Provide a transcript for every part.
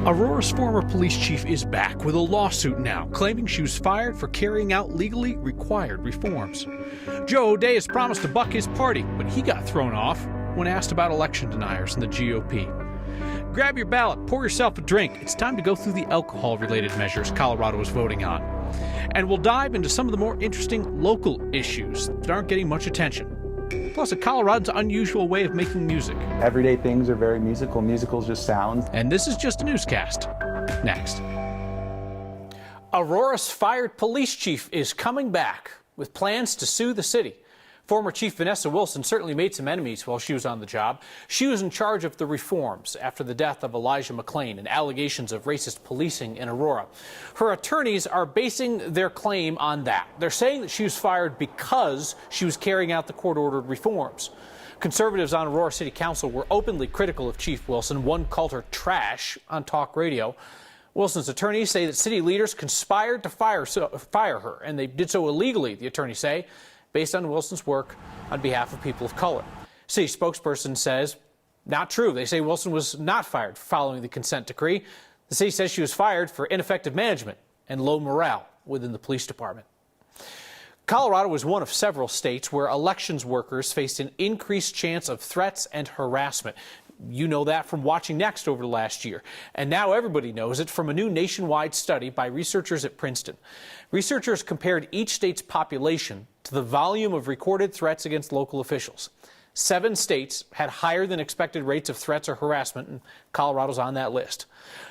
Aurora's former police chief is back with a lawsuit now, claiming she was fired for carrying out legally required reforms. Joe O'Dea has promised to buck his party, but he got thrown off when asked about election deniers in the GOP. Grab your ballot, pour yourself a drink. It's time to go through the alcohol-related measures Colorado is voting on. And we'll dive into some of the more interesting local issues that aren't getting much attention. Plus, a Colorado's unusual way of making music. Everyday things are very musical. Musicals just sounds. And this is just a newscast. Next. Aurora's fired police chief is coming back with plans to sue the city. Former Chief Vanessa Wilson certainly made some enemies while she was on the job. She was in charge of the reforms after the death of Elijah McClain and allegations of racist policing in Aurora. Her attorneys are basing their claim on that. They're saying that she was fired because she was carrying out the court-ordered reforms. Conservatives on Aurora City Council were openly critical of Chief Wilson. One called her trash on talk radio. Wilson's attorneys say that city leaders conspired to fire her, and they did so illegally, the attorneys say, based on Wilson's work on behalf of people of color. City spokesperson says, not true. They say Wilson was not fired following the consent decree. The city says she was fired for ineffective management and low morale within the police department. Colorado was one of several states where elections workers faced an increased chance of threats and harassment. You know that from watching Next over the last year. And now everybody knows it from a new nationwide study by researchers at Princeton. Researchers compared each state's population to the volume of recorded threats against local officials. 7 states had higher than expected rates of threats or harassment, and Colorado's on that list.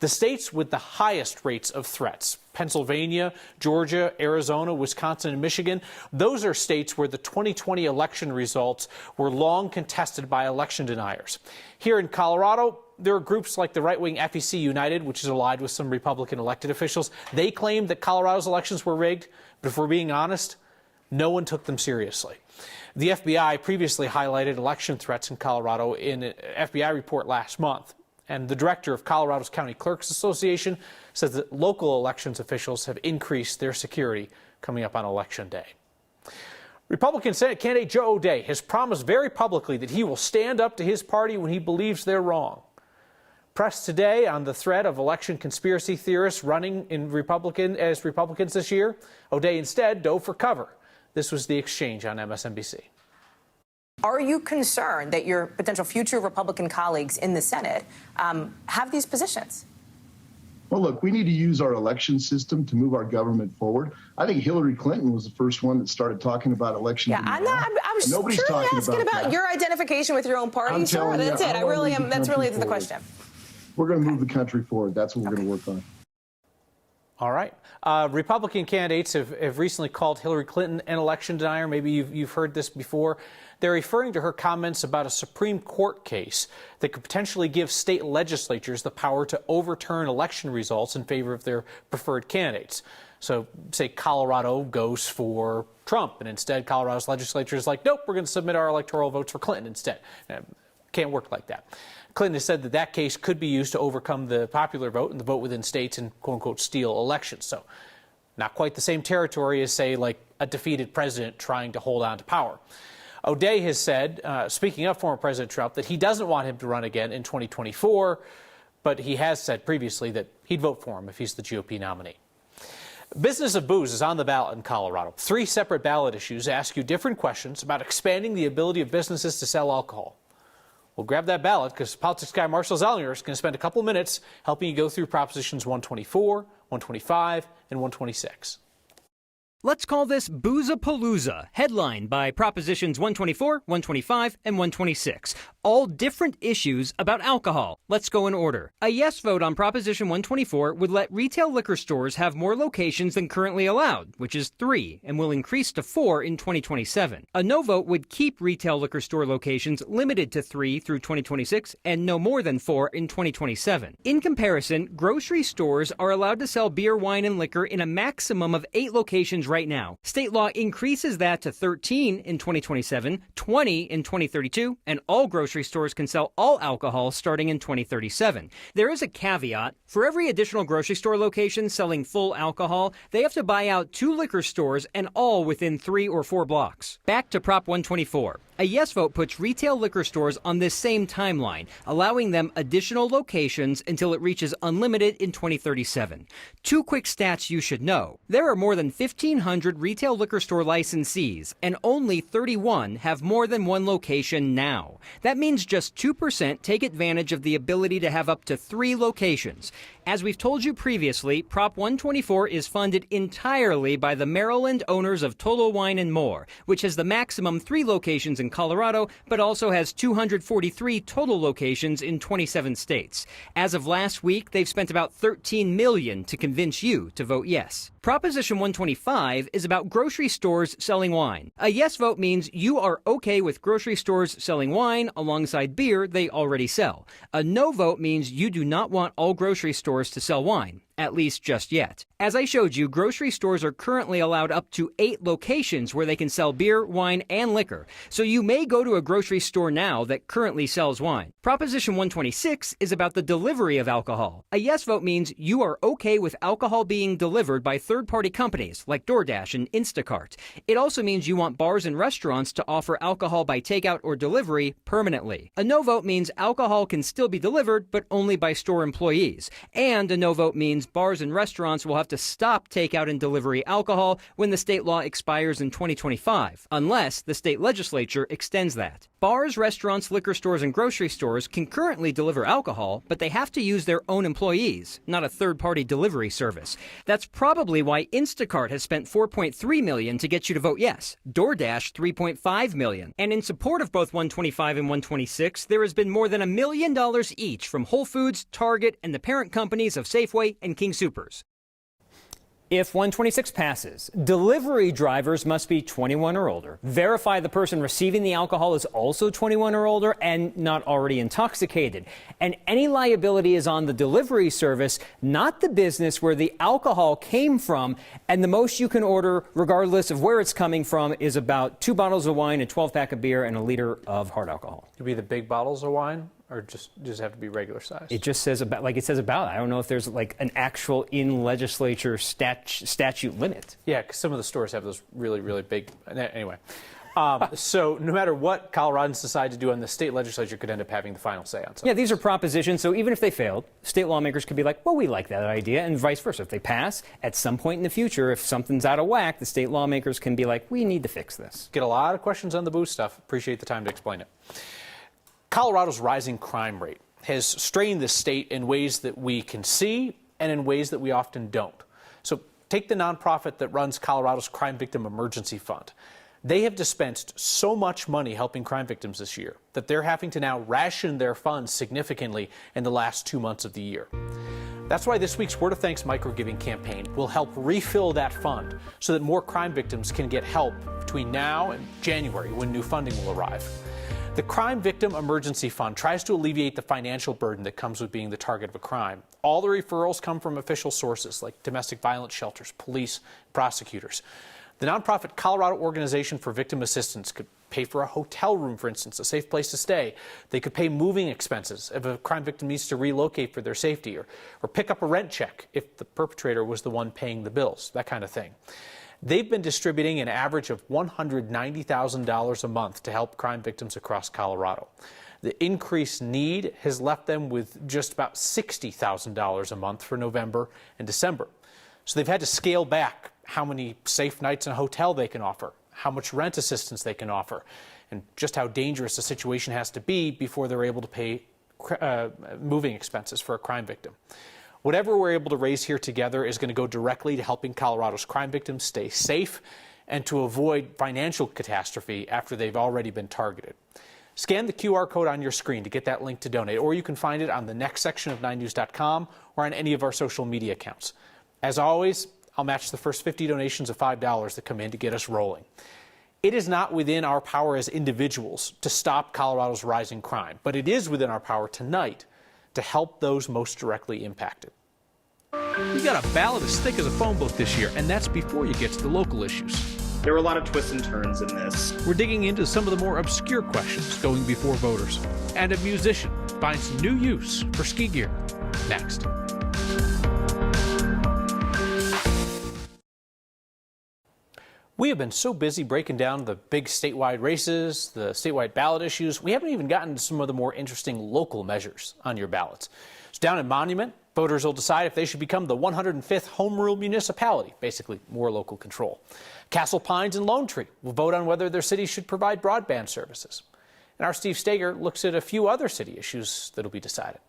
The states with the highest rates of threats, Pennsylvania, Georgia, Arizona, Wisconsin, and Michigan, those are states where the 2020 election results were long contested by election deniers. Here in Colorado, there are groups like the right-wing FEC United, which is allied with some Republican elected officials. They claim that Colorado's elections were rigged, but if we're being honest, no one took them seriously. The FBI previously highlighted election threats in Colorado in an FBI report last month. And the director of Colorado's County Clerks Association says that local elections officials have increased their security coming up on Election Day. Republican Senate candidate Joe O'Dea has promised very publicly that he will stand up to his party when he believes they're wrong. Pressed today on the threat of election conspiracy theorists running as Republicans this year, O'Dea instead dove for cover. This was the exchange on MSNBC. Are you concerned that your potential future Republican colleagues in the Senate have these positions? Well, look, we need to use our election system to move our government forward. I think Hillary Clinton was the first one that started talking about election. Yeah, I was truly asking about your identification with your own party, sir. That's it. I really am. That's really the question. We're going to move the country forward. That's what we're going to work on. All right. Republican candidates have recently called Hillary Clinton an election denier. Maybe you've heard this before. They're referring to her comments about a Supreme Court case that could potentially give state legislatures the power to overturn election results in favor of their preferred candidates. So, say Colorado goes for Trump, and instead Colorado's legislature is like, nope, we're going to submit our electoral votes for Clinton instead. Can't work like that. Clinton has said that that case could be used to overcome the popular vote and the vote within states and quote-unquote steal elections. So not quite the same territory as, say, like a defeated president trying to hold on to power. O'Dea has said, speaking of former President Trump, that he doesn't want him to run again in 2024, but he has said previously that he'd vote for him if he's the GOP nominee. Business of booze is on the ballot in Colorado. 3 separate ballot issues ask you different questions about expanding the ability of businesses to sell alcohol. Well, grab that ballot because politics guy Marshall Zellner is going to spend a couple minutes helping you go through Propositions 124, 125, and 126. Let's call this Boozapalooza, headlined by Propositions 124, 125, and 126. All different issues about alcohol. Let's go in order. A yes vote on Proposition 124 would let retail liquor stores have more locations than currently allowed, which is 3, and will increase to 4 in 2027. A no vote would keep retail liquor store locations limited to 3 through 2026 and no more than 4 in 2027. In comparison, grocery stores are allowed to sell beer, wine, and liquor in a maximum of 8 locations right now. State law increases that to 13 in 2027, 20 in 2032, and all grocery stores can sell all alcohol starting in 2037. There is a caveat. For every additional grocery store location selling full alcohol, they have to buy out 2 liquor stores and all within 3 or 4 blocks. Back to Prop 124. A yes vote puts retail liquor stores on this same timeline, allowing them additional locations until it reaches unlimited in 2037. Two quick stats you should know. There are more than 1,500 retail liquor store licensees, and only 31 have more than one location now. That means just 2% take advantage of the ability to have up to 3 locations. As we've told you previously, Prop 124 is funded entirely by the Maryland owners of Total Wine and More, which has the maximum 3 locations in Colorado, but also has 243 total locations in 27 states. As of last week, they've spent about $13 million to convince you to vote yes. Proposition 125 is about grocery stores selling wine. A yes vote means you are okay with grocery stores selling wine alongside beer they already sell. A no vote means you do not want all grocery stores to sell wine, at least just yet. As I showed you, grocery stores are currently allowed up to 8 locations where they can sell beer, wine, and liquor. So you may go to a grocery store now that currently sells wine. Proposition 126 is about the delivery of alcohol. A yes vote means you are okay with alcohol being delivered by third-party companies like DoorDash and Instacart. It also means you want bars and restaurants to offer alcohol by takeout or delivery permanently. A no vote means alcohol can still be delivered, but only by store employees. And a no vote means bars and restaurants will have to stop takeout and delivery alcohol when the state law expires in 2025, unless the state legislature extends that. Bars, restaurants, liquor stores, and grocery stores can currently deliver alcohol, but they have to use their own employees, not a third-party delivery service. That's probably why Instacart has spent $4.3 million to get you to vote yes, DoorDash $3.5 million. And in support of both 125 and 126, there has been more than $1 million each from Whole Foods, Target, and the parent companies of Safeway and King Soopers. If 126 passes, delivery drivers must be 21 or older. Verify the person receiving the alcohol is also 21 or older and not already intoxicated. And any liability is on the delivery service, not the business where the alcohol came from. And the most you can order, regardless of where it's coming from, is about 2 bottles of wine, a 12-pack of beer, and a liter of hard alcohol. Could be the big bottles of wine? Or just have to be regular size? It just says about, like it says about. I don't know if there's like an actual in legislature statute limit. Yeah, because some of the stores have those really, really big. Anyway, so no matter what Coloradans decide to do, on the state legislature could end up having the final say on something. Yeah, these are propositions. So even if they failed, state lawmakers could be like, well, we like that idea, and vice versa. If they pass, at some point in the future, if something's out of whack, the state lawmakers can be like, we need to fix this. Get a lot of questions on the booze stuff. Appreciate the time to explain it. Colorado's rising crime rate has strained the state in ways that we can see and in ways that we often don't. So take the nonprofit that runs Colorado's Crime Victim Emergency Fund. They have dispensed so much money helping crime victims this year that they're having to now ration their funds significantly in the last 2 months of the year. That's why this week's Word of Thanks microgiving campaign will help refill that fund so that more crime victims can get help between now and January, when new funding will arrive. The Crime Victim Emergency Fund tries to alleviate the financial burden that comes with being the target of a crime. All the referrals come from official sources like domestic violence shelters, police, prosecutors. The nonprofit Colorado Organization for Victim Assistance could pay for a hotel room, for instance, a safe place to stay. They could pay moving expenses if a crime victim needs to relocate for their safety, or pick up a rent check if the perpetrator was the one paying the bills, that kind of thing. They've been distributing an average of $190,000 a month to help crime victims across Colorado. The increased need has left them with just about $60,000 a month for November and December. So they've had to scale back how many safe nights in a hotel they can offer, how much rent assistance they can offer, and just how dangerous the situation has to be before they're able to pay moving expenses for a crime victim. Whatever we're able to raise here together is going to go directly to helping Colorado's crime victims stay safe and to avoid financial catastrophe after they've already been targeted. Scan the QR code on your screen to get that link to donate, or you can find it on the next section of 9news.com or on any of our social media accounts. As always, I'll match the first 50 donations of $5 that come in to get us rolling. It is not within our power as individuals to stop Colorado's rising crime, but it is within our power tonight to help those most directly impacted. We got a ballot as thick as a phone book this year, and that's before you get to the local issues. There were a lot of twists and turns in this. We're digging into some of the more obscure questions going before voters. And a musician finds new use for ski gear. Next. We have been so busy breaking down the big statewide races, the statewide ballot issues, we haven't even gotten to some of the more interesting local measures on your ballots. So down in Monument, voters will decide if they should become the 105th home rule municipality, basically more local control. Castle Pines and Lone Tree will vote on whether their city should provide broadband services. And our Steve Stager looks at a few other city issues that'll be decided.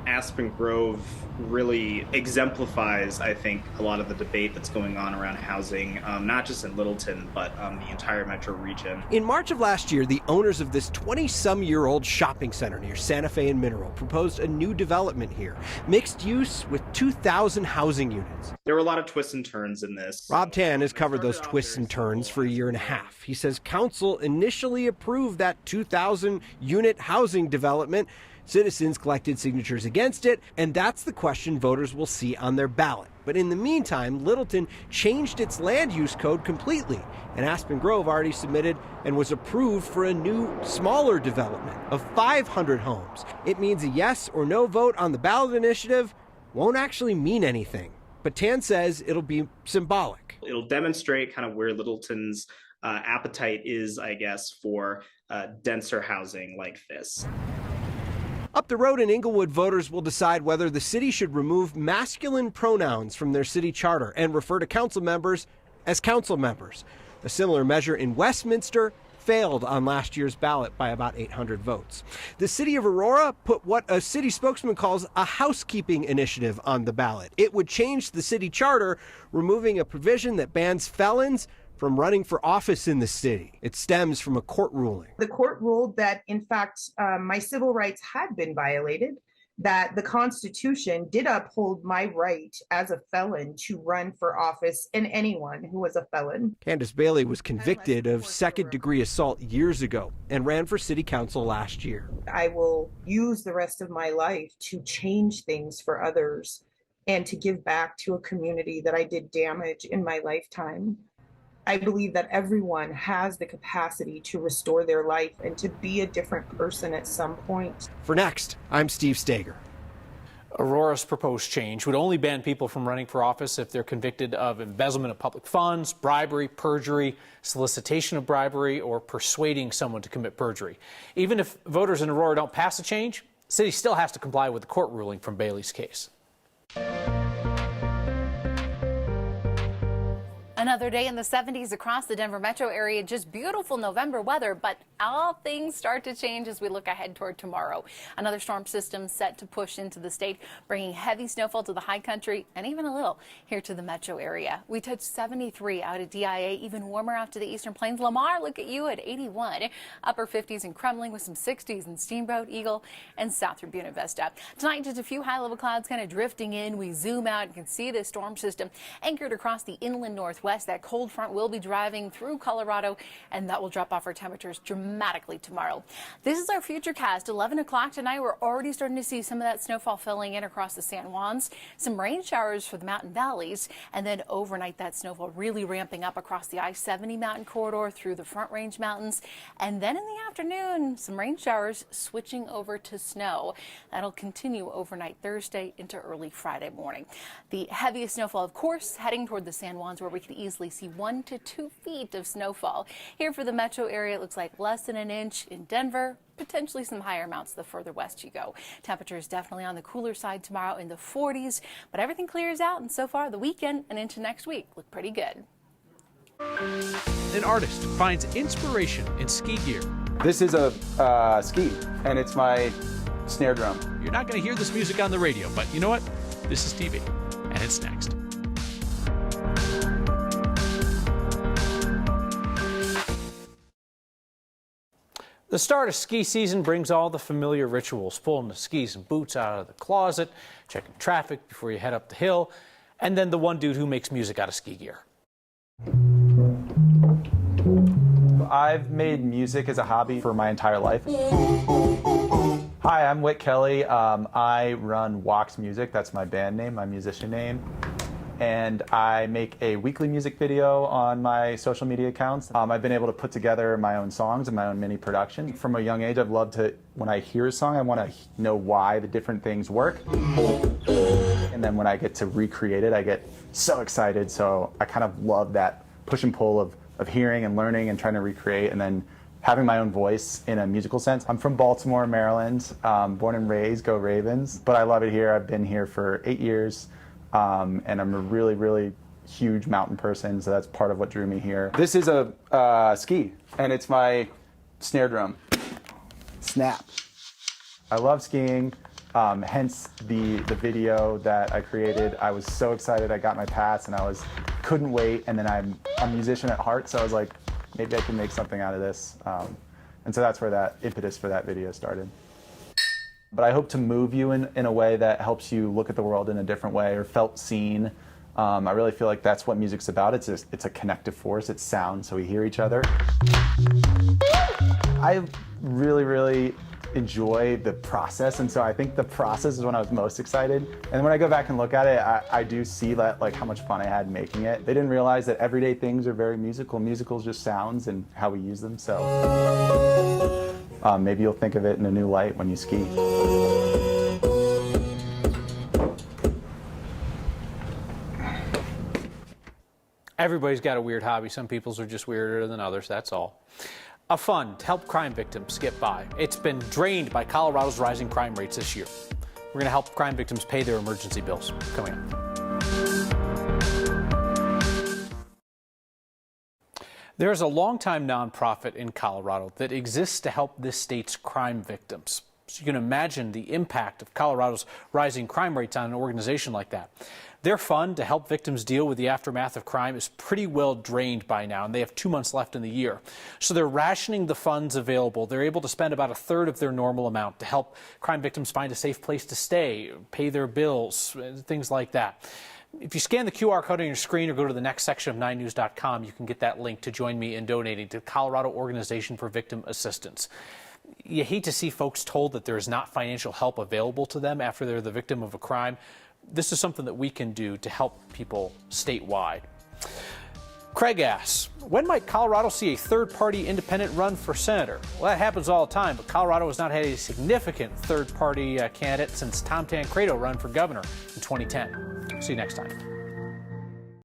Aspen Grove really exemplifies, I think, a lot of the debate that's going on around housing, not just in Littleton, but the entire metro region. In March of last year, the owners of this 20-some-year-old shopping center near Santa Fe and Mineral proposed a new development here, mixed use with 2,000 housing units. There were a lot of twists and turns in this. Rob Tan has covered those twists and turns for a year and a half. He says council initially approved that 2,000-unit housing development. Citizens collected signatures against it, and that's the question voters will see on their ballot. But in the meantime, Littleton changed its land use code completely, and Aspen Grove already submitted and was approved for a new, smaller development of 500 homes. It means a yes or no vote on the ballot initiative won't actually mean anything. But Tan says it'll be symbolic. It'll demonstrate kind of where Littleton's appetite is, I guess, for denser housing like this. Up the road in Inglewood, voters will decide whether the city should remove masculine pronouns from their city charter and refer to council members as council members. A similar measure in Westminster failed on last year's ballot by about 800 votes. The city of Aurora put what a city spokesman calls a housekeeping initiative on the ballot. It would change the city charter, removing a provision that bans felons from running for office in the city. It stems from a court ruling. The court ruled that, in fact, my civil rights had been violated, that the Constitution did uphold my right as a felon to run for office, and anyone who was a felon. Candace Bailey was convicted of second-degree assault years ago and ran for city council last year. I will use the rest of my life to change things for others and to give back to a community that I did damage in my lifetime. I believe that everyone has the capacity to restore their life and to be a different person at some point. For Next, I'm Steve Stager. Aurora's proposed change would only ban people from running for office if they're convicted of embezzlement of public funds, bribery, perjury, solicitation of bribery, or persuading someone to commit perjury. Even if voters in Aurora don't pass the change, the city still has to comply with the court ruling from Bailey's case. Another day in the 70s across the Denver metro area. Just beautiful November weather, but all things start to change as we look ahead toward tomorrow. Another storm system set to push into the state, bringing heavy snowfall to the high country and even a little here to the metro area. We touched 73 out at DIA, even warmer out to the eastern plains. Lamar, look at you at 81. Upper 50s in Kremling with some 60s in Steamboat, Eagle, and south through Buena Vista. Tonight, just a few high-level clouds kind of drifting in. We zoom out and can see this storm system anchored across the inland northwest. That cold front will be driving through Colorado, and that will drop off our temperatures dramatically tomorrow. This is our future cast. 11 o'clock tonight, we're already starting to see some of that snowfall filling in across the San Juans, some rain showers for the mountain valleys, and then overnight that snowfall really ramping up across the I-70 mountain corridor through the Front Range Mountains, and then in the afternoon, some rain showers switching over to snow. That'll continue overnight Thursday into early Friday morning. The heaviest snowfall, of course, heading toward the San Juans, where we can easily see 1 to 2 feet of snowfall. Here for the metro area, it looks like less than an inch in Denver, potentially some higher amounts the further west you go. Temperatures definitely on the cooler side tomorrow in the 40s, but everything clears out, and so far the weekend and into next week look pretty good. An artist finds inspiration in ski gear. This is a ski, and it's my snare drum. You're not going to hear this music on the radio, but you know what? This is TV, and it's next. The start of ski season brings all the familiar rituals, pulling the skis and boots out of the closet, checking traffic before you head up the hill, and then the one dude who makes music out of ski gear. I've made music as a hobby for my entire life. Hi, I'm Whit Kelly. I run Wax Music. That's my band name, my musician name. And I make a weekly music video on my social media accounts. I've been able to put together my own songs and my own mini production. From a young age, I've loved to, when I hear a song, I want to know why the different things work. And then when I get to recreate it, I get so excited. So I kind of love that push and pull of hearing and learning and trying to recreate, and then having my own voice in a musical sense. I'm from Baltimore, Maryland, born and raised, go Ravens, but I love it here. I've been here for 8 years, and I'm a really, really huge mountain person, so that's part of what drew me here. This is a ski, and it's my snare drum. Snap. I love skiing, hence the video that I created. I was so excited I got my pass, and couldn't wait, and then I'm a musician at heart, so I was like, maybe I can make something out of this. And so that's where that impetus for that video started. But I hope to move you in a way that helps you look at the world in a different way or felt seen. I really feel like that's what music's about. It's a connective force. It's sound, so we hear each other. I really, really enjoy the process, and so I think the process is when I was most excited. And when I go back and look at it, I do see that, like, how much fun I had making it. They didn't realize that everyday things are very musical. Musical's just sounds and how we use them. So maybe you'll think of it in a new light when you ski. Everybody's got a weird hobby. Some people's are just weirder than others, that's all. A fund to help crime victims get by. It's been drained by Colorado's rising crime rates this year. We're going to help crime victims pay their emergency bills. Coming up. There's a longtime nonprofit in Colorado that exists to help this state's crime victims. So you can imagine the impact of Colorado's rising crime rates on an organization like that. Their fund to help victims deal with the aftermath of crime is pretty well drained by now, and they have 2 months left in the year. So they're rationing the funds available. They're able to spend about 1/3 of their normal amount to help crime victims find a safe place to stay, pay their bills, things like that. If you scan the QR code on your screen or go to the next section of 9news.com, you can get that link to join me in donating to the Colorado Organization for Victim Assistance. You hate to see folks told that there is not financial help available to them after they're the victim of a crime. This is something that we can do to help people statewide. Craig asks, when might Colorado see a third-party independent run for senator? Well, that happens all the time, but Colorado has not had a significant third-party candidate since Tom Tancredo ran for governor in 2010. See you next time.